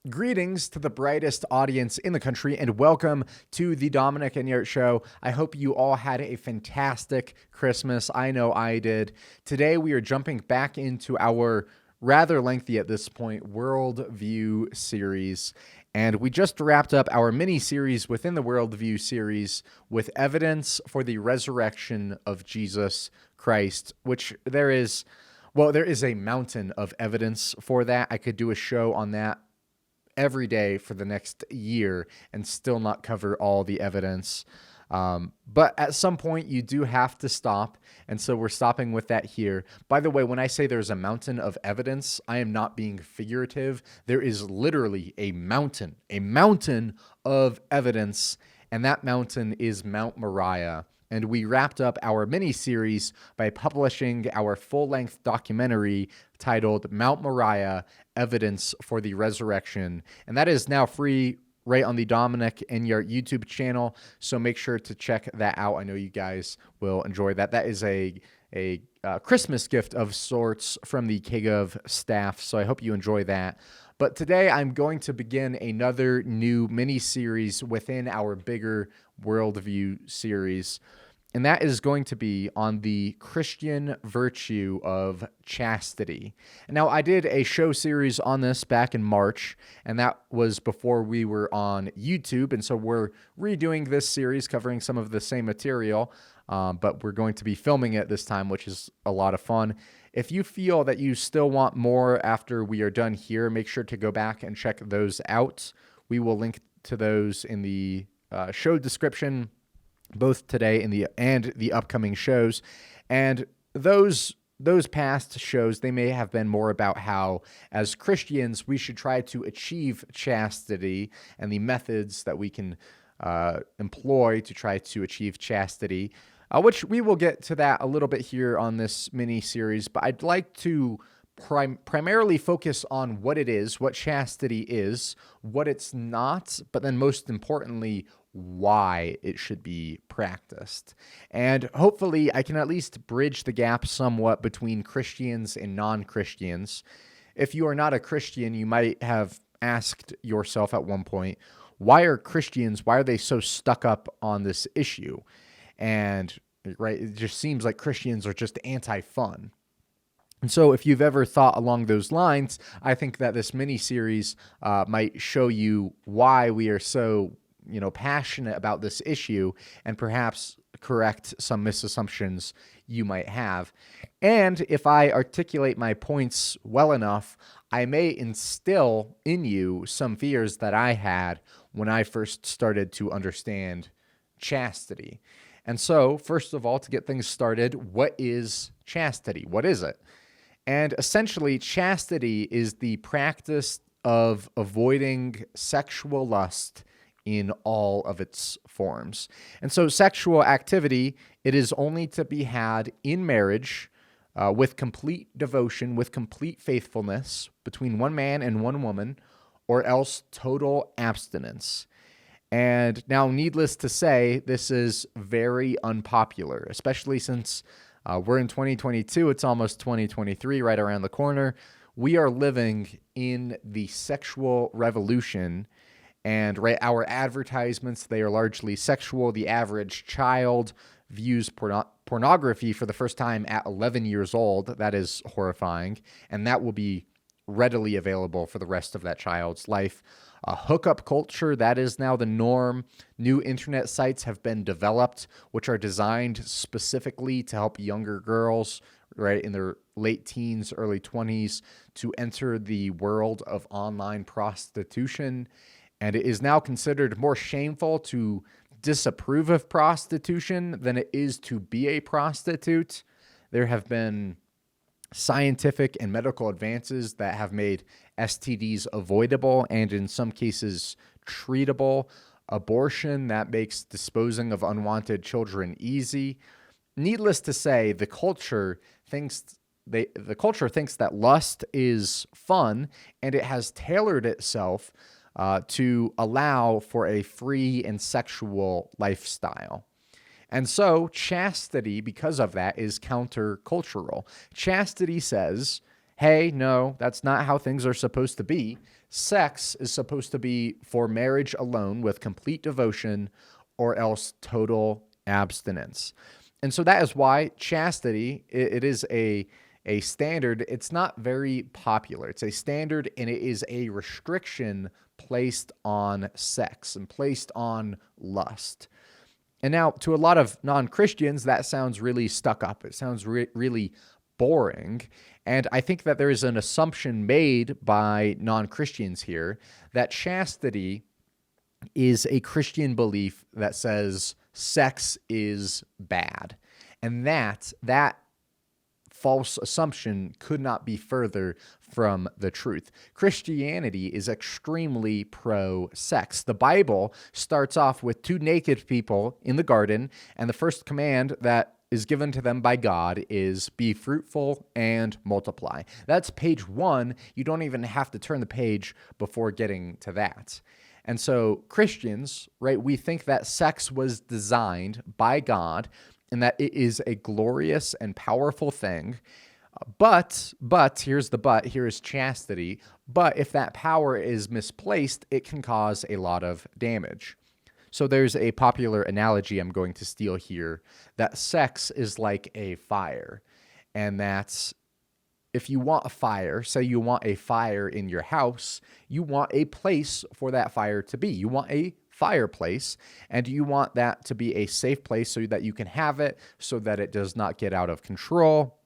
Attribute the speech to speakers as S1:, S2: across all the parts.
S1: Greetings to the brightest audience in the country and welcome to the Dominic Enyart Show. I hope you all had a fantastic Christmas. I know I did. Today we are jumping back into our rather lengthy at this point worldview series. And we just wrapped up our mini series within the worldview series with evidence for the resurrection of Jesus Christ, which there is a mountain of evidence for that. I could do a show on that every day for the next year and still not cover all the evidence. But at some point you do have to stop. And so we're stopping with that here. By the way, when I say there's a mountain of evidence, I am not being figurative. There is literally a mountain of evidence. And that mountain is Mount Moriah. And we wrapped up our mini-series by publishing our full-length documentary titled Mount Moriah, Evidence for the Resurrection. And that is now free right on the Dominic Enyart YouTube channel, so make sure to check that out. I know you guys will enjoy that. That is a Christmas gift of sorts from the KGov staff, so I hope you enjoy that. But today I'm going to begin another new mini-series within our bigger worldview series, and that is going to be on the Christian virtue of chastity. Now, I did a show series on this back in March, and that was before we were on YouTube, and so we're redoing this series covering some of the same material, but we're going to be filming it this time, which is a lot of fun. If you feel that you still want more after we are done here, make sure to go back and check those out. We will link to those in the show description, both today and the upcoming shows. And those past shows, they may have been more about how, as Christians, we should try to achieve chastity and the methods that we can employ to try to achieve chastity, which we will get to that a little bit here on this mini-series. But I'd like to primarily focus on what it is, what chastity is, what it's not, but then most importantly, why it should be practiced. And hopefully I can at least bridge the gap somewhat between Christians and non-Christians. If you are not a Christian, you might have asked yourself at one point, why are they so stuck up on this issue? And right, it just seems like Christians are just anti-fun. And so if you've ever thought along those lines, I think that this mini-series might show you why we are so passionate about this issue and perhaps correct some misassumptions you might have. And if I articulate my points well enough, I may instill in you some fears that I had when I first started to understand chastity. And so, first of all, to get things started, what is chastity? What is it? And essentially, chastity is the practice of avoiding sexual lust in all of its forms. And so sexual activity, it is only to be had in marriage with complete devotion, with complete faithfulness between one man and one woman, or else total abstinence. And now, needless to say, this is very unpopular, especially since we're in 2022. It's almost 2023, right around the corner. We are living in the sexual revolution. And right, our advertisements, they are largely sexual. The average child views pornography for the first time at 11 years old. That is horrifying. And that will be readily available for the rest of that child's life. Hookup culture, that is now the norm. New internet sites have been developed, which are designed specifically to help younger girls, right, in their late teens, early 20s, to enter the world of online prostitution. And it is now considered more shameful to disapprove of prostitution than it is to be a prostitute. There have been scientific and medical advances that have made STDs avoidable and in some cases treatable. Abortion, that makes disposing of unwanted children easy. Needless to say, the culture thinks that lust is fun, and it has tailored itself to allow for a free and sexual lifestyle. And so chastity, because of that, is countercultural. Chastity says, hey, no, that's not how things are supposed to be. Sex is supposed to be for marriage alone with complete devotion or else total abstinence. And so that is why chastity, it is a standard. It's not very popular. It's a standard, and it is a restriction placed on sex and placed on lust. And now, to a lot of non-Christians, that sounds really stuck up. It sounds really boring. And I think that there is an assumption made by non-Christians here that chastity is a Christian belief that says sex is bad. And that false assumption could not be further from the truth. Christianity is extremely pro-sex. The Bible starts off with two naked people in the garden, and the first command that is given to them by God is be fruitful and multiply. That's page 1. You don't even have to turn the page before getting to that. And so Christians, right, we think that sex was designed by God and that it is a glorious and powerful thing. But, here's the but, here is chastity. But if that power is misplaced, it can cause a lot of damage. So there's a popular analogy I'm going to steal here, that sex is like a fire. And that's, if you want a fire, say you want a fire in your house, you want a place for that fire to be. You want a fireplace, and you want that to be a safe place so that you can have it, so that it does not get out of control.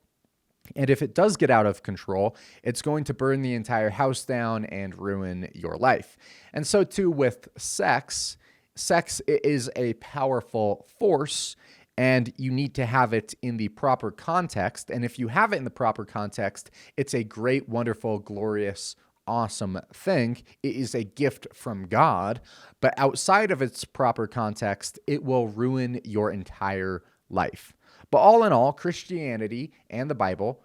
S1: And if it does get out of control, it's going to burn the entire house down and ruin your life. And so too with sex. Sex is a powerful force, and you need to have it in the proper context. And if you have it in the proper context, it's a great, wonderful, glorious, awesome thing. It is a gift from God, but outside of its proper context, it will ruin your entire life. But all in all, Christianity and the Bible,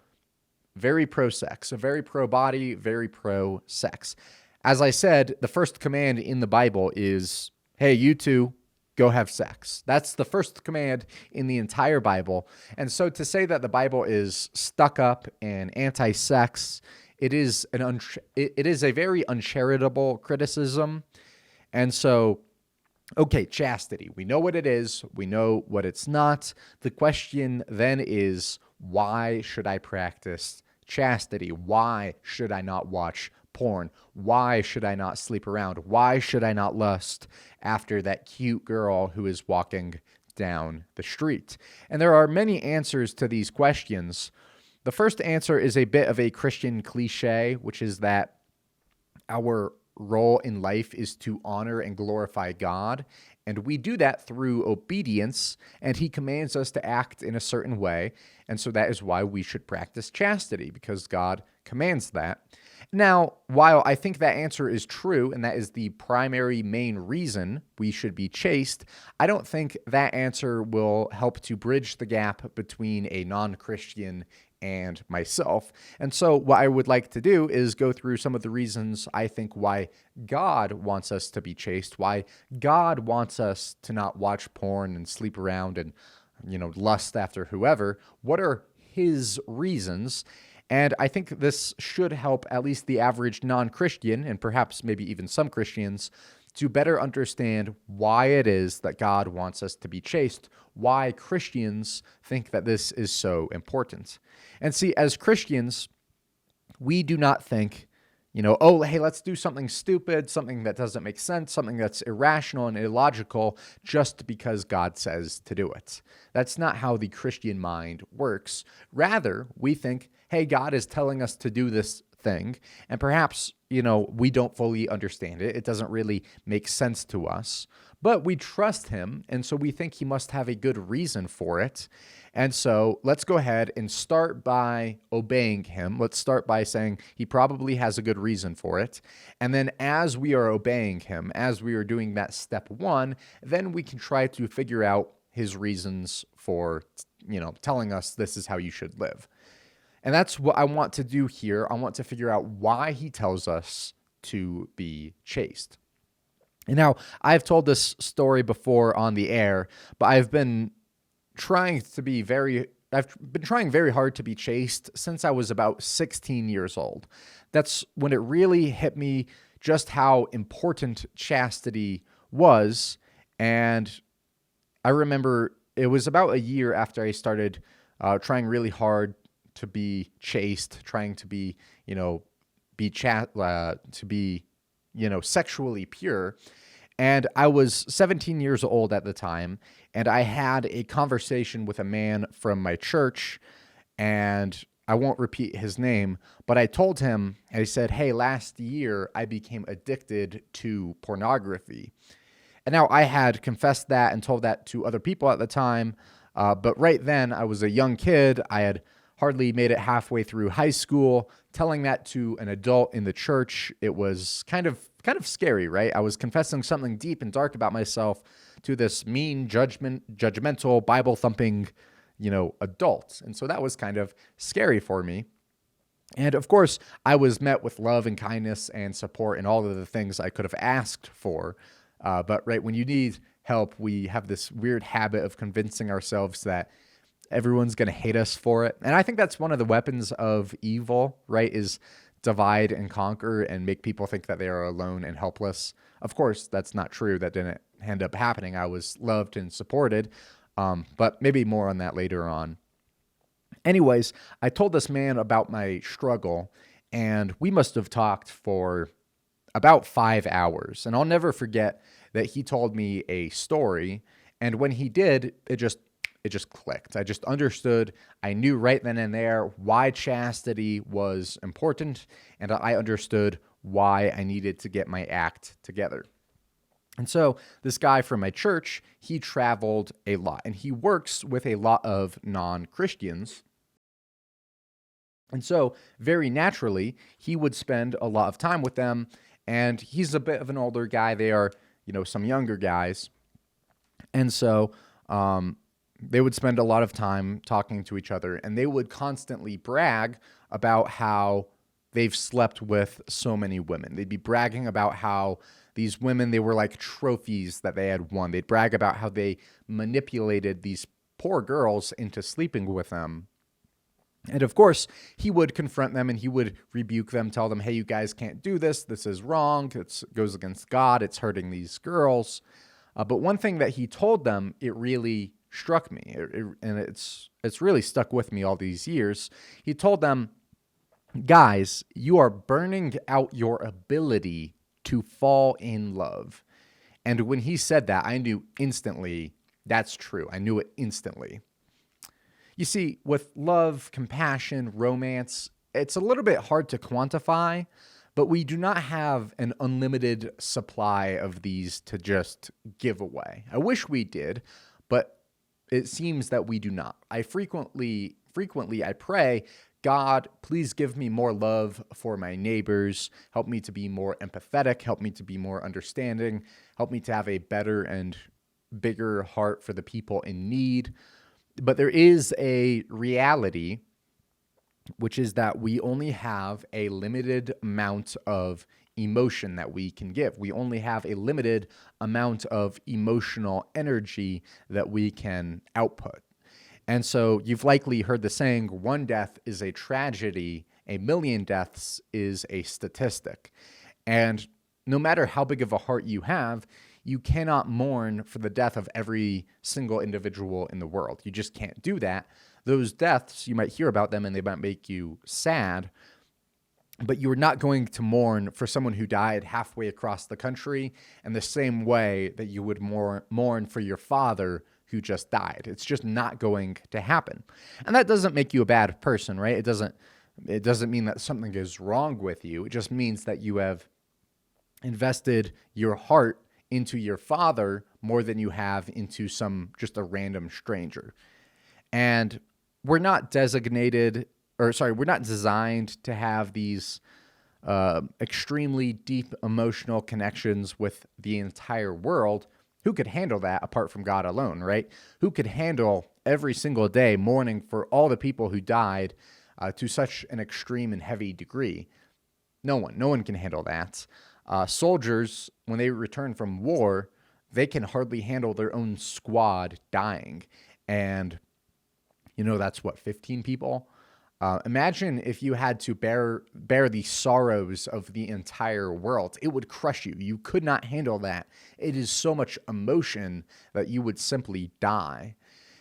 S1: very pro-sex, very pro-body, very pro-sex. As I said, the first command in the Bible is, hey, you two, go have sex. That's the first command in the entire Bible. And so to say that the Bible is stuck up and anti-sex, it is a very uncharitable criticism. And so, okay, chastity. We know what it is. We know what it's not. The question then is, why should I practice chastity? Why should I not watch porn? Why should I not sleep around? Why should I not lust after that cute girl who is walking down the street? And there are many answers to these questions. The first answer is a bit of a Christian cliche, which is that our role in life is to honor and glorify God. And we do that through obedience, and he commands us to act in a certain way. And so that is why we should practice chastity, because God commands that. Now, while I think that answer is true, and that is the primary main reason we should be chaste, I don't think that answer will help to bridge the gap between a non-Christian and myself. And so what I would like to do is go through some of the reasons I think why God wants us to be chaste, why God wants us to not watch porn and sleep around and, lust after whoever. What are his reasons? And I think this should help at least the average non-Christian, and perhaps maybe even some Christians, to better understand why it is that God wants us to be chaste, why Christians think that this is so important. And see, as Christians, we do not think, oh, hey, let's do something stupid, something that doesn't make sense, something that's irrational and illogical just because God says to do it. That's not how the Christian mind works. Rather, we think, hey, God is telling us to do this thing, and perhaps, we don't fully understand it. It doesn't really make sense to us, but we trust him, and so we think he must have a good reason for it. And so let's go ahead and start by obeying him. Let's start by saying he probably has a good reason for it. And then as we are obeying him, as we are doing that step 1, then we can try to figure out his reasons for, telling us this is how you should live. And that's what I want to do here. I want to figure out why he tells us to be chaste. And now, I've told this story before on the air, but I've been trying to be very I've been trying very hard to be chaste since I was about 16 years old. That's when it really hit me just how important chastity was. And I remember it was about a year after I started trying really hard to be chaste, trying to be, to be, sexually pure. And I was 17 years old at the time, and I had a conversation with a man from my church, and I won't repeat his name, but I told him, I said, hey, last year I became addicted to pornography. And now I had confessed that and told that to other people at the time, but right then I was a young kid. I had hardly made it halfway through high school. Telling that to an adult in the church, it was kind of scary, right? I was confessing something deep and dark about myself to this mean, judgmental, Bible-thumping, adult. And so that was kind of scary for me. And of course, I was met with love and kindness and support and all of the things I could have asked for. But right, when you need help, we have this weird habit of convincing ourselves that everyone's going to hate us for it. And I think that's one of the weapons of evil, right, is divide and conquer and make people think that they are alone and helpless. Of course, that's not true. That didn't end up happening. I was loved and supported, but maybe more on that later on. Anyways, I told this man about my struggle, and we must have talked for about 5 hours. And I'll never forget that he told me a story, and when he did, it just clicked. I just understood. I knew right then and there why chastity was important, and I understood why I needed to get my act together. And so this guy from my church, he traveled a lot, and he works with a lot of non-Christians. And so very naturally, he would spend a lot of time with them, and he's a bit of an older guy. They are, some younger guys. And so they would spend a lot of time talking to each other, and they would constantly brag about how they've slept with so many women. They'd be bragging about how these women, they were like trophies that they had won. They'd brag about how they manipulated these poor girls into sleeping with them. And of course, he would confront them and he would rebuke them, tell them, hey, you guys can't do this. This is wrong. It goes against God. It's hurting these girls. But one thing that he told them, it really struck me, and it's really stuck with me all these years. He told them, guys, you are burning out your ability to fall in love. And when he said that, I knew instantly that's true. I knew it instantly. You see, with love, compassion, romance, it's a little bit hard to quantify, but we do not have an unlimited supply of these to just give away. I wish we did, but it seems that we do not. I frequently I pray, God, please give me more love for my neighbors. Help me to be more empathetic. Help me to be more understanding. Help me to have a better and bigger heart for the people in need. But there is a reality, which is that we only have a limited amount of emotion that we can give. We only have a limited amount of emotional energy that we can output. And so you've likely heard the saying, one death is a tragedy, a million deaths is a statistic. And no matter how big of a heart you have, you cannot mourn for the death of every single individual in the world. You just can't do that. Those deaths, you might hear about them and they might make you sad, but you're not going to mourn for someone who died halfway across the country in the same way that you would mourn for your father who just died. It's just not going to happen. And that doesn't make you a bad person, right? It doesn't mean that something is wrong with you. It just means that you have invested your heart into your father more than you have into just a random stranger. And we're not designed to have these extremely deep emotional connections with the entire world. Who could handle that apart from God alone, right? Who could handle every single day mourning for all the people who died to such an extreme and heavy degree? No one can handle that. Soldiers, when they return from war, they can hardly handle their own squad dying. And That's what, 15 people? Imagine if you had to bear the sorrows of the entire world. It would crush you. You could not handle that. It is so much emotion that you would simply die.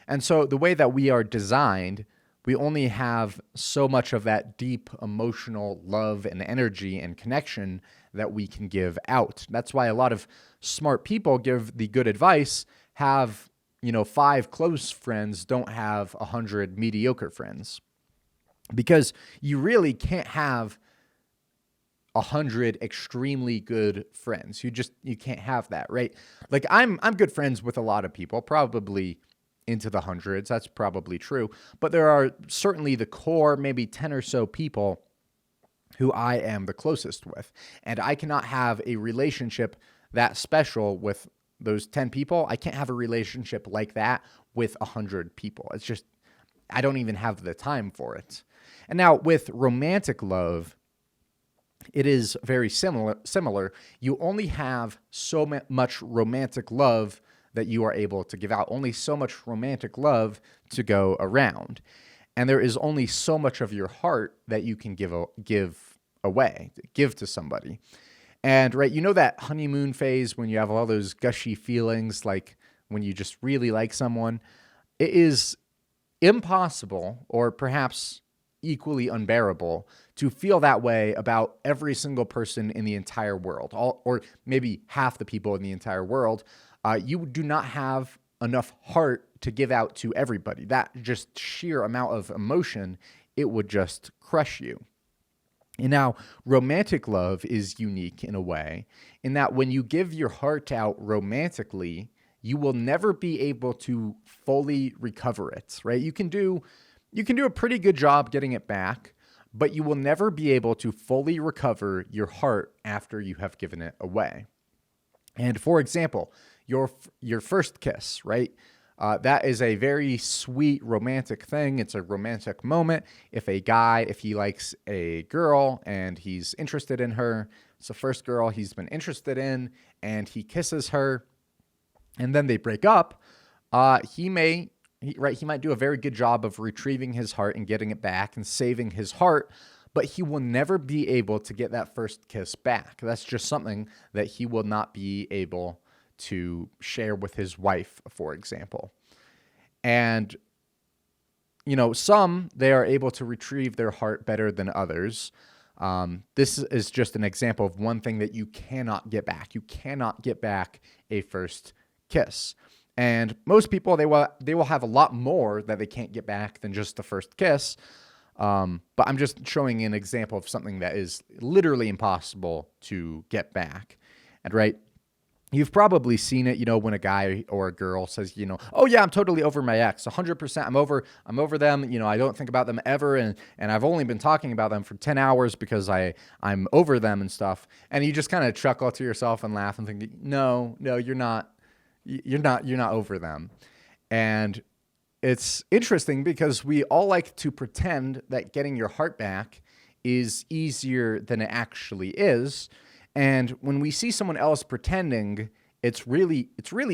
S1: And so the way that we are designed, we only have so much of that deep emotional love and energy and connection that we can give out. That's why a lot of smart people give the good advice, have 5 close friends, don't have 100 mediocre friends. Because you really can't have 100 extremely good friends. You can't have that, right? Like I'm good friends with a lot of people, probably into the hundreds. That's probably true. But there are certainly the core, maybe 10 or so people who I am the closest with. And I cannot have a relationship that special with those 10 people. I can't have a relationship like that with 100 people. It's just, I don't even have the time for it. And now with romantic love, it is very similar. You only have so much romantic love that you are able to give out, only so much romantic love to go around. And there is only so much of your heart that you can give away, give to somebody. And right, that honeymoon phase when you have all those gushy feelings, like when you just really like someone, it is impossible, or perhaps equally unbearable, to feel that way about every single person in the entire world, or maybe half the people in the entire world. You do not have enough heart to give out to everybody. That just sheer amount of emotion, it would just crush you. And now, romantic love is unique in a way, in that when you give your heart out romantically, you will never be able to fully recover it, right? You can do a pretty good job getting it back, but you will never be able to fully recover your heart after you have given it away. And for example, your first kiss, right? That is a very sweet romantic thing. It's a romantic moment. If he likes a girl and he's interested in her, it's the first girl he's been interested in, and he kisses her, and then they break up, he might do a very good job of retrieving his heart and getting it back and saving his heart, but he will never be able to get that first kiss back. That's just something that he will not be able to share with his wife, for example. And, some, they are able to retrieve their heart better than others. This is just an example of one thing that you cannot get back. You cannot get back a first kiss. And most people, they will have a lot more that they can't get back than just the first kiss. But I'm just showing an example of something that is literally impossible to get back. And right, you've probably seen it, when a guy or a girl says, oh yeah, I'm totally over my ex, 100%. I'm over them. I don't think about them ever. And I've only been talking about them for 10 hours because I'm over them and stuff. And you just kind of chuckle to yourself and laugh and think, no, you're not over them. And it's interesting because we all like to pretend that getting your heart back is easier than it actually is. And when we see someone else pretending, it's really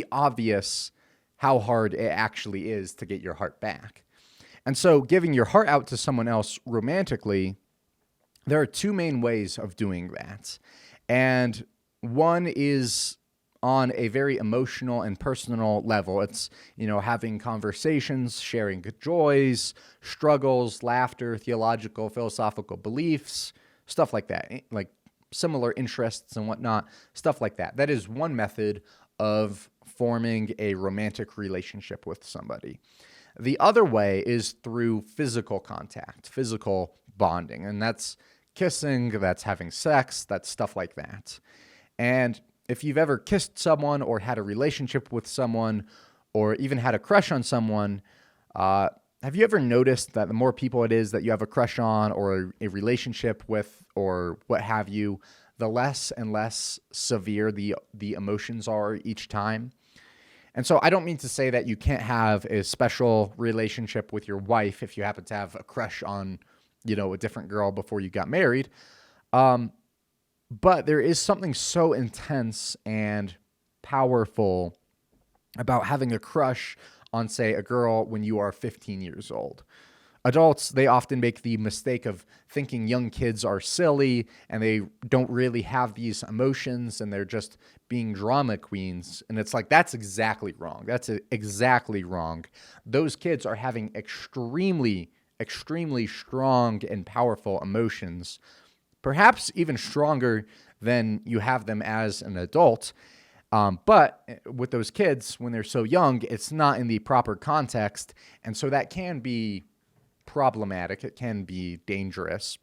S1: obvious how hard it actually is to get your heart back. And so giving your heart out to someone else romantically, there are 2 main ways of doing that. And one is on a very emotional and personal level. It's, having conversations, sharing good joys, struggles, laughter, theological, philosophical beliefs, stuff like that, like similar interests and whatnot, stuff like that. That is one method of forming a romantic relationship with somebody. The other way is through physical contact, physical bonding, and that's kissing, that's having sex, that's stuff like that. And if you've ever kissed someone or had a relationship with someone or even had a crush on someone, have you ever noticed that the more people it is that you have a crush on or a relationship with or what have you, the less and less severe the emotions are each time? And so I don't mean to say that you can't have a special relationship with your wife if you happen to have a crush on, a different girl before you got married. But there is something so intense and powerful about having a crush on, say, a girl when you are 15 years old. Adults, they often make the mistake of thinking young kids are silly and they don't really have these emotions and they're just being drama queens. And it's like, that's exactly wrong. That's exactly wrong. Those kids are having extremely, extremely strong and powerful emotions, perhaps even stronger than you have them as an adult. But with those kids, when they're so young, it's not in the proper context. And so that can be problematic. It can be dangerous.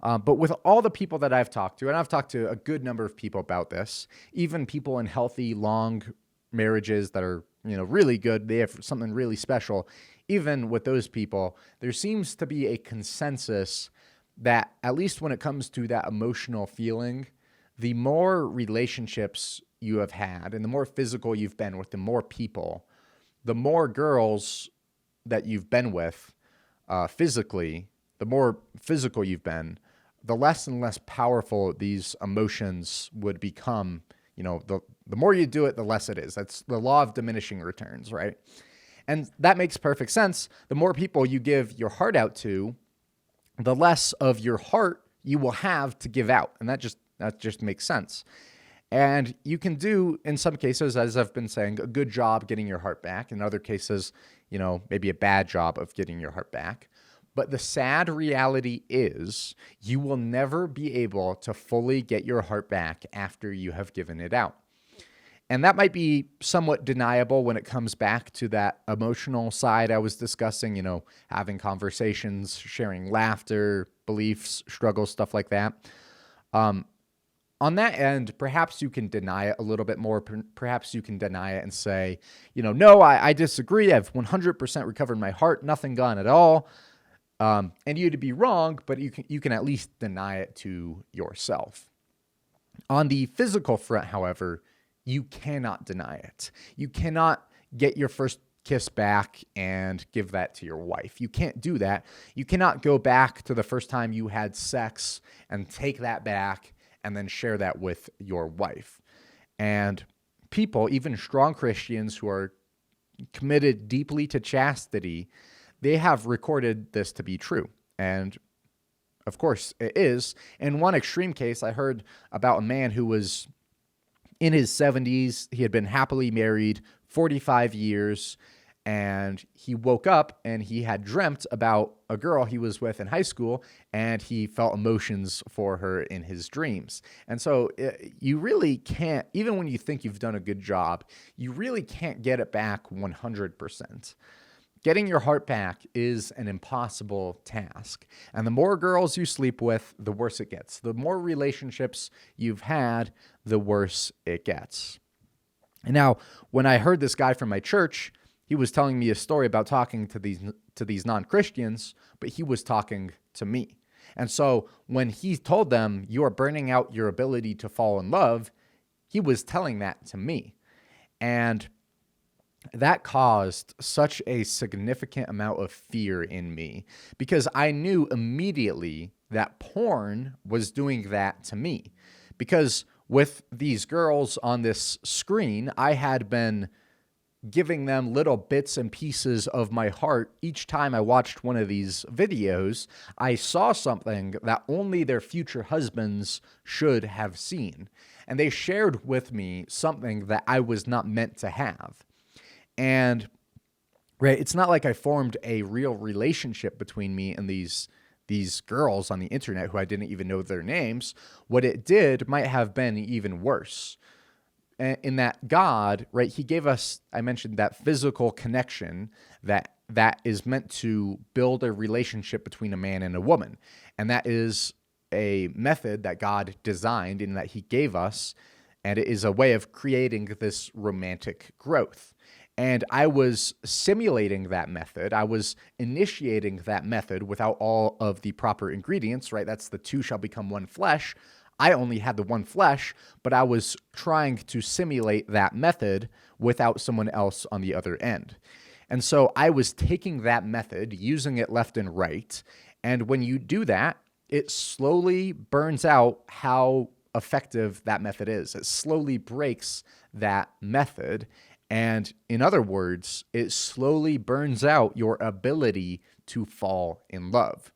S1: But with all the people that I've talked to, and I've talked to a good number of people about this, even people in healthy, long marriages that are, really good, they have something really special. Even with those people, there seems to be a consensus that, at least when it comes to that emotional feeling, the more relationships you have had and the more physical you've been with the more people, the more girls that you've been with physically, the more physical you've been, the less and less powerful these emotions would become. The more you do it, the less it is. That's the law of diminishing returns, right? And that makes perfect sense. The more people you give your heart out to, the less of your heart you will have to give out. And that just makes sense. And you can do, in some cases, as I've been saying, a good job getting your heart back. In other cases, maybe a bad job of getting your heart back. But the sad reality is you will never be able to fully get your heart back after you have given it out. And that might be somewhat deniable when it comes back to that emotional side I was discussing, having conversations, sharing laughter, beliefs, struggles, stuff like that. On that end, perhaps you can deny it a little bit more. Perhaps you can deny it and say, no, I disagree. I've 100% recovered my heart, nothing gone at all. And you'd be wrong, but you can at least deny it to yourself. On the physical front, however, you cannot deny it. You cannot get your first kiss back and give that to your wife. You can't do that. You cannot go back to the first time you had sex and take that back and then share that with your wife. And people, even strong Christians who are committed deeply to chastity, they have recorded this to be true. And of course it is. In one extreme case, I heard about a man who was in his 70s. He had been happily married 45 years, and he woke up and he had dreamt about a girl he was with in high school, and he felt emotions for her in his dreams. And so you really can't, even when you think you've done a good job, you really can't get it back 100%. Getting your heart back is an impossible task. And the more girls you sleep with, the worse it gets. The more relationships you've had, the worse it gets. And now, when I heard this guy from my church, he was telling me a story about talking to these non-Christians, but he was talking to me. And so when he told them, you are burning out your ability to fall in love, he was telling that to me. And that caused such a significant amount of fear in me because I knew immediately that porn was doing that to me. Because with these girls on this screen, I had been giving them little bits and pieces of my heart. Each time I watched one of these videos, I saw something that only their future husbands should have seen. And they shared with me something that I was not meant to have. And right, it's not like I formed a real relationship between me and these girls on the internet who I didn't even know their names. What it did might have been even worse. In that God, right, he gave us, I mentioned, that physical connection that is meant to build a relationship between a man and a woman. And that is a method that God designed and that he gave us. And it is a way of creating this romantic growth. And I was simulating that method. I was initiating that method without all of the proper ingredients, right? That's the two shall become one flesh. I only had the one flesh, but I was trying to simulate that method without someone else on the other end. And so I was taking that method, using it left and right. And when you do that, it slowly burns out how effective that method is. It slowly breaks that method. And in other words, it slowly burns out your ability to fall in love.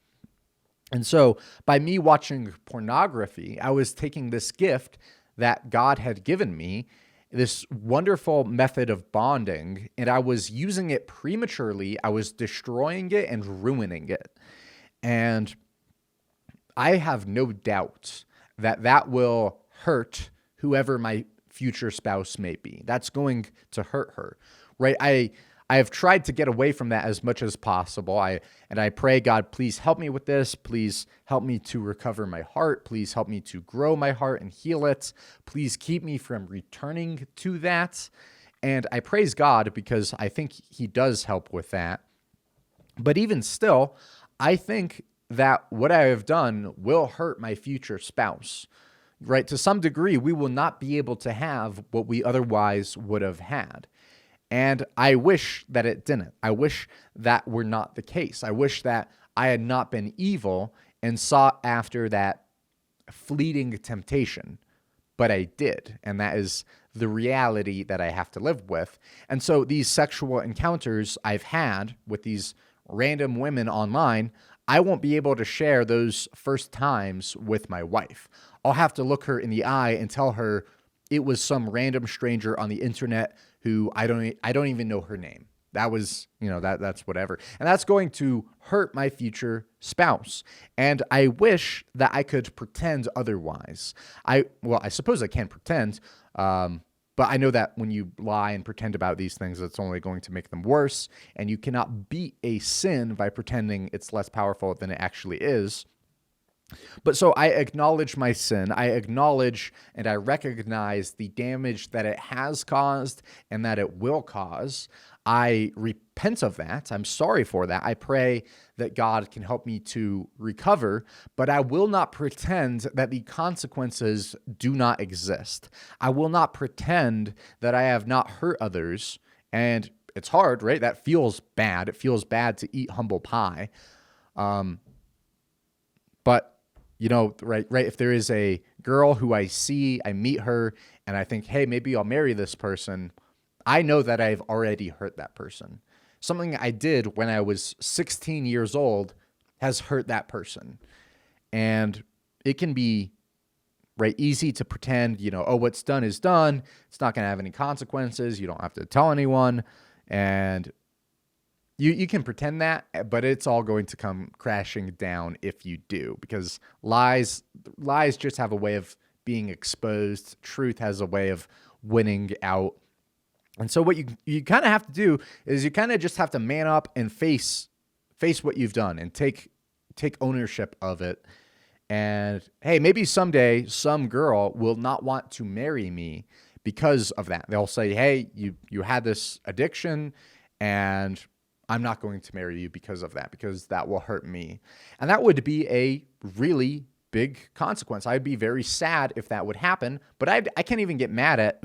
S1: And so by me watching pornography, I was taking this gift that God had given me, this wonderful method of bonding, and I was using it prematurely. I was destroying it and ruining it. And I have no doubt that that will hurt whoever my future spouse may be. That's going to hurt her, right? I have tried to get away from that as much as possible. I pray, God, please help me with this. Please help me to recover my heart. Please help me to grow my heart and heal it. Please keep me from returning to that. And I praise God because I think he does help with that. But even still, I think that what I have done will hurt my future spouse, right? To some degree, we will not be able to have what we otherwise would have had. And I wish that it didn't. I wish that were not the case. I wish that I had not been evil and sought after that fleeting temptation, but I did. And that is the reality that I have to live with. And so these sexual encounters I've had with these random women online, I won't be able to share those first times with my wife. I'll have to look her in the eye and tell her it was some random stranger on the internet who I don't even know her name. That was, that's whatever. And that's going to hurt my future spouse. And I wish that I could pretend otherwise. I suppose I can pretend, but I know that when you lie and pretend about these things, it's only going to make them worse. And you cannot beat a sin by pretending it's less powerful than it actually is. But so I acknowledge my sin. I acknowledge and I recognize the damage that it has caused and that it will cause. I repent of that. I'm sorry for that. I pray that God can help me to recover, but I will not pretend that the consequences do not exist. I will not pretend that I have not hurt others. And it's hard, right? That feels bad. It feels bad to eat humble pie. But right. If there is a girl who I see, I meet her, and I think, hey, maybe I'll marry this person, I know that I've already hurt that person. Something I did when I was 16 years old has hurt that person. And it can be easy to pretend, what's done is done. It's not going to have any consequences. You don't have to tell anyone. And You can pretend that, but it's all going to come crashing down if you do, because lies just have a way of being exposed. Truth has a way of winning out. And so what you kind of have to do is you kind of just have to man up and face what you've done and take ownership of it. And hey, maybe someday some girl will not want to marry me because of that. They'll say, hey, you had this addiction and I'm not going to marry you because of that, because that will hurt me. And that would be a really big consequence. I'd be very sad if that would happen, but I can't even get mad at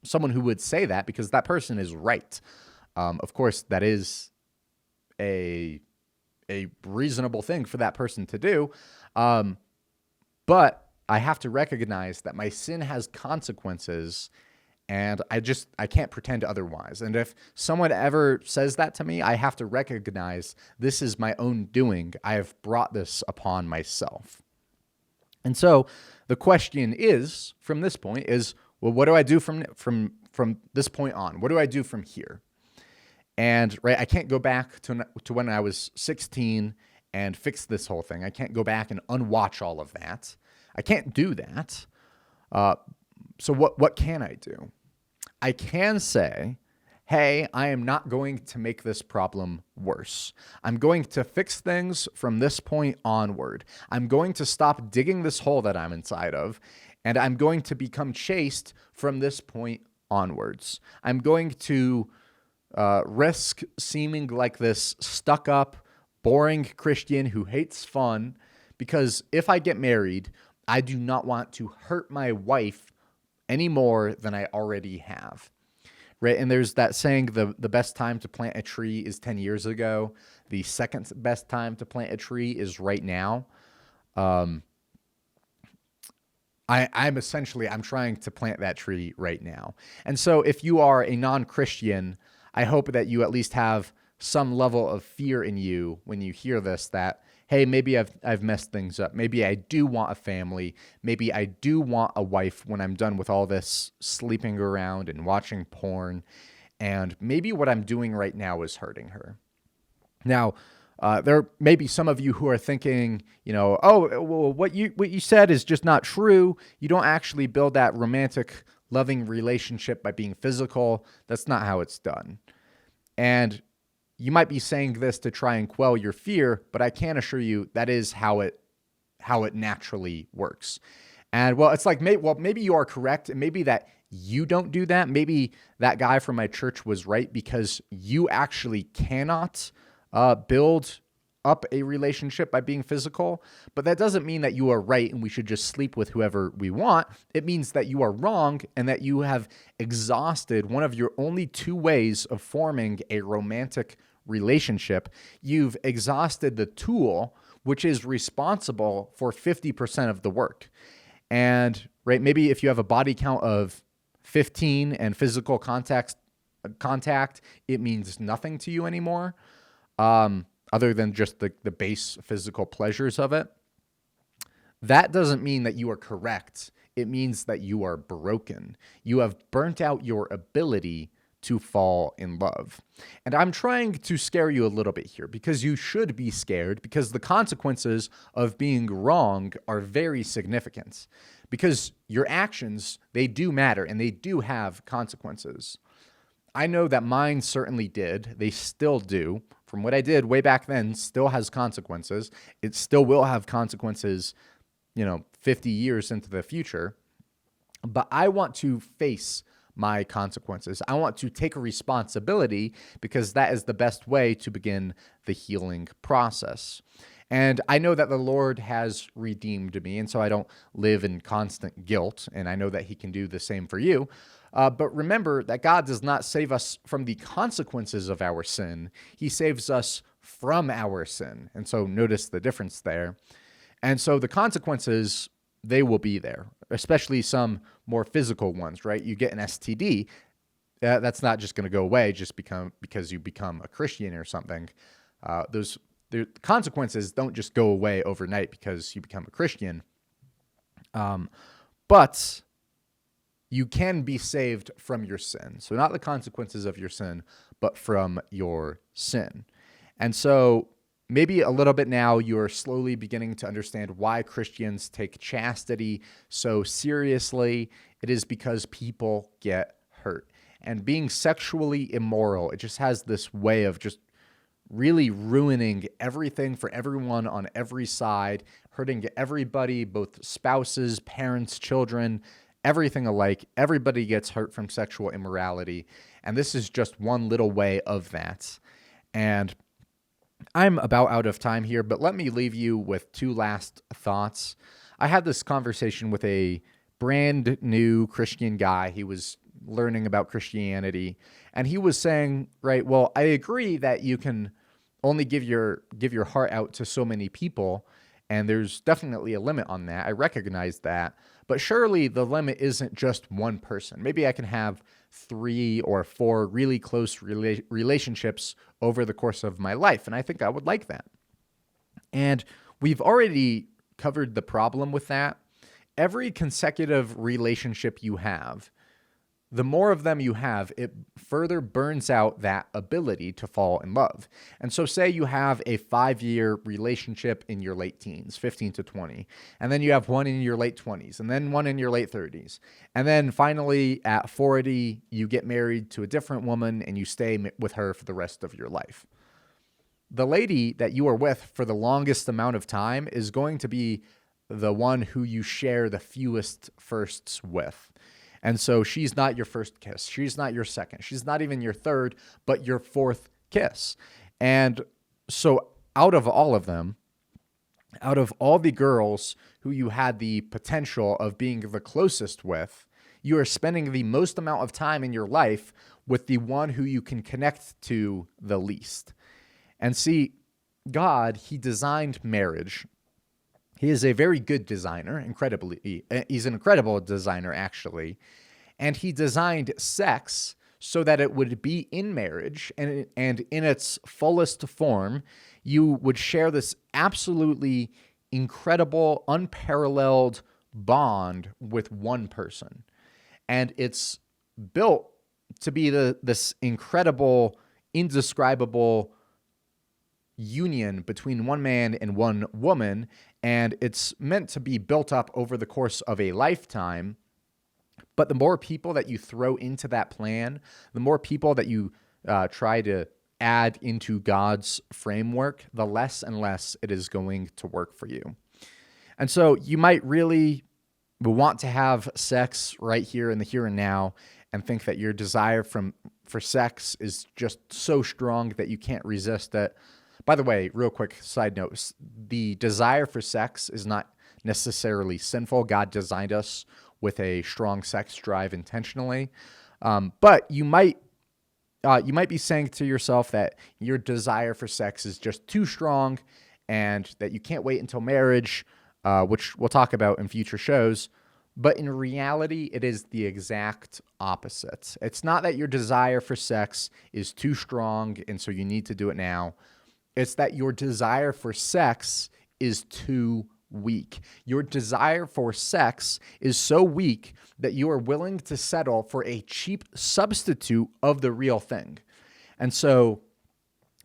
S1: someone who would say that, because that person is right. Of course, that is a reasonable thing for that person to do. But I have to recognize that my sin has consequences. And I can't pretend otherwise. And if someone ever says that to me, I have to recognize this is my own doing. I have brought this upon myself. And so the question is, from this point, is, well, what do I do from this point on? What do I do from here? And I can't go back to when I was 16 and fix this whole thing. I can't go back and unwatch all of that. I can't do that. So what can I do? I can say, hey, I am not going to make this problem worse. I'm going to fix things from this point onward. I'm going to stop digging this hole that I'm inside of, and I'm going to become chaste from this point onwards. I'm going to risk seeming like this stuck-up, boring Christian who hates fun, because if I get married, I do not want to hurt my wife any more than I already have, right? And there's that saying, the best time to plant a tree is 10 years ago. The second best time to plant a tree is right now. I'm I'm trying to plant that tree right now. And so if you are a non-Christian, I hope that you at least have some level of fear in you when you hear this, that, hey, maybe I've messed things up. Maybe I do want a family. Maybe I do want a wife when I'm done with all this sleeping around and watching porn. And maybe what I'm doing right now is hurting her. Now, there may be some of you who are thinking, oh, well, what you said is just not true. You don't actually build that romantic, loving relationship by being physical. That's not how it's done. And you might be saying this to try and quell your fear, but I can assure you that is how it naturally works. And well, it's like, maybe you are correct, and maybe that you don't do that. Maybe that guy from my church was right, because you actually cannot build up a relationship by being physical, but that doesn't mean that you are right and we should just sleep with whoever we want. It means that you are wrong and that you have exhausted one of your only two ways of forming a romantic relationship. You've exhausted the tool which is responsible for 50% of the work. And right, maybe if you have a body count of 15 and physical contact, it means nothing to you anymore. Other than just the base physical pleasures of it. That doesn't mean that you are correct. It means that you are broken. You have burnt out your ability to fall in love. And I'm trying to scare you a little bit here, because you should be scared, because the consequences of being wrong are very significant. Because your actions, they do matter, and they do have consequences. I know that mine certainly did. They still do. From what I did way back then, still has consequences. It still will have consequences, 50 years into the future. But I want to face my consequences. I want to take a responsibility, because that is the best way to begin the healing process. And I know that the Lord has redeemed me, and so I don't live in constant guilt, and I know that He can do the same for you. But remember that God does not save us from the consequences of our sin. He saves us from our sin. And so notice the difference there. And so the consequences, they will be there, especially some more physical ones, right? You get an STD, that's not just going to go away just because you become a Christian or something. The consequences don't just go away overnight because you become a Christian. But you can be saved from your sin. So not the consequences of your sin, but from your sin. And so maybe a little bit now you're slowly beginning to understand why Christians take chastity so seriously. It is because people get hurt. And being sexually immoral, it just has this way of just really ruining everything for everyone on every side, hurting everybody, both spouses, parents, children, everything alike. Everybody gets hurt from sexual immorality. And this is just one little way of that. And I'm about out of time here, but let me leave you with two last thoughts. I had this conversation with a brand new Christian guy. He was learning about Christianity, and he was saying, right, well, I agree that you can only give your heart out to so many people, and there's definitely a limit on that. I recognize that. But surely the limit isn't just one person. Maybe I can have 3 or 4 really close relationships over the course of my life, and I think I would like that. And we've already covered the problem with that. Every consecutive relationship you have, the more of them you have, it further burns out that ability to fall in love. And so say you have a 5-year relationship in your late teens, 15 to 20, and then you have one in your late 20s, and then one in your late 30s. And then finally at 40, you get married to a different woman and you stay with her for the rest of your life. The lady that you are with for the longest amount of time is going to be the one who you share the fewest firsts with. And so she's not your first kiss. She's not your second. She's not even your third, but your 4th kiss. And so out of all of them, out of all the girls who you had the potential of being the closest with, you are spending the most amount of time in your life with the one who you can connect to the least. And see, God, He designed marriage. He is a very good designer, he's an incredible designer, actually. And he designed sex so that it would be in marriage and in its fullest form, you would share this absolutely incredible, unparalleled bond with one person. And it's built to be this incredible, indescribable union between one man and one woman. And it's meant to be built up over the course of a lifetime. But the more people that you throw into that plan, the more people that you try to add into God's framework, the less and less it is going to work for you. And so you might really want to have sex right here in the here and now and think that your desire for sex is just so strong that you can't resist it. By the way, real quick side note, the desire for sex is not necessarily sinful. God designed us with a strong sex drive intentionally. But you might be saying to yourself that your desire for sex is just too strong and that you can't wait until marriage, which we'll talk about in future shows. But in reality, it is the exact opposite. It's not that your desire for sex is too strong and so you need to do it now. It's that your desire for sex is too weak. Your desire for sex is so weak that you are willing to settle for a cheap substitute of the real thing. And so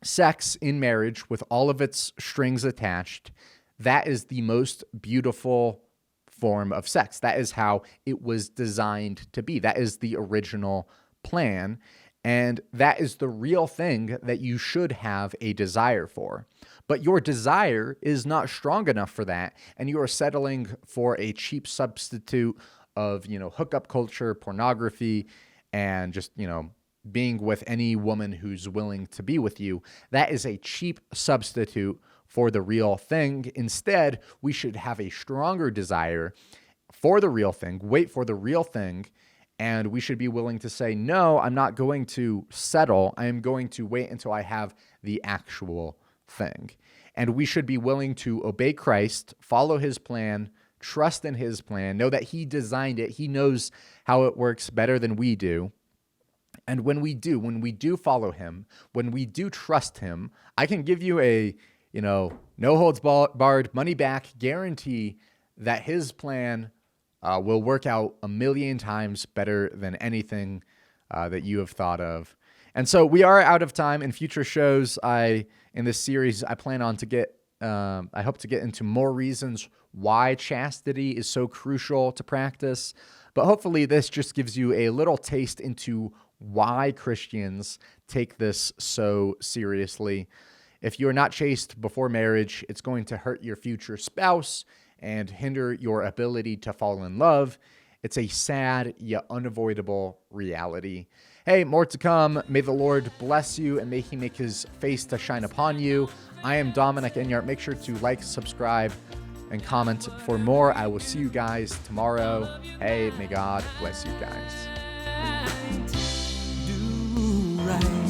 S1: sex in marriage with all of its strings attached, that is the most beautiful form of sex. That is how it was designed to be. That is the original plan. And that is the real thing that you should have a desire for. But your desire is not strong enough for that, and you are settling for a cheap substitute of, hookup culture, pornography, and just, being with any woman who's willing to be with you. That is a cheap substitute for the real thing. Instead, we should have a stronger desire for the real thing, wait for the real thing, and we should be willing to say, no, I'm not going to settle. I am going to wait until I have the actual thing. And we should be willing to obey Christ, follow his plan, trust in his plan, know that he designed it. He knows how it works better than we do. And when we do follow him, when we do trust him, I can give you a, no holds barred, money back guarantee that his plan will work out a million times better than anything that you have thought of. And so we are out of time. In future shows, in this series, I plan on I hope to get into more reasons why chastity is so crucial to practice. But hopefully this just gives you a little taste into why Christians take this so seriously. If you are not chaste before marriage, it's going to hurt your future spouse and hinder your ability to fall in love. It's a sad yet unavoidable reality. Hey, more to come. May the Lord bless you and may he make his face to shine upon you. I am Dominic Enyart. Make sure to like, subscribe, and comment for more. I will see you guys tomorrow. Hey, may God bless you guys.
S2: Do right.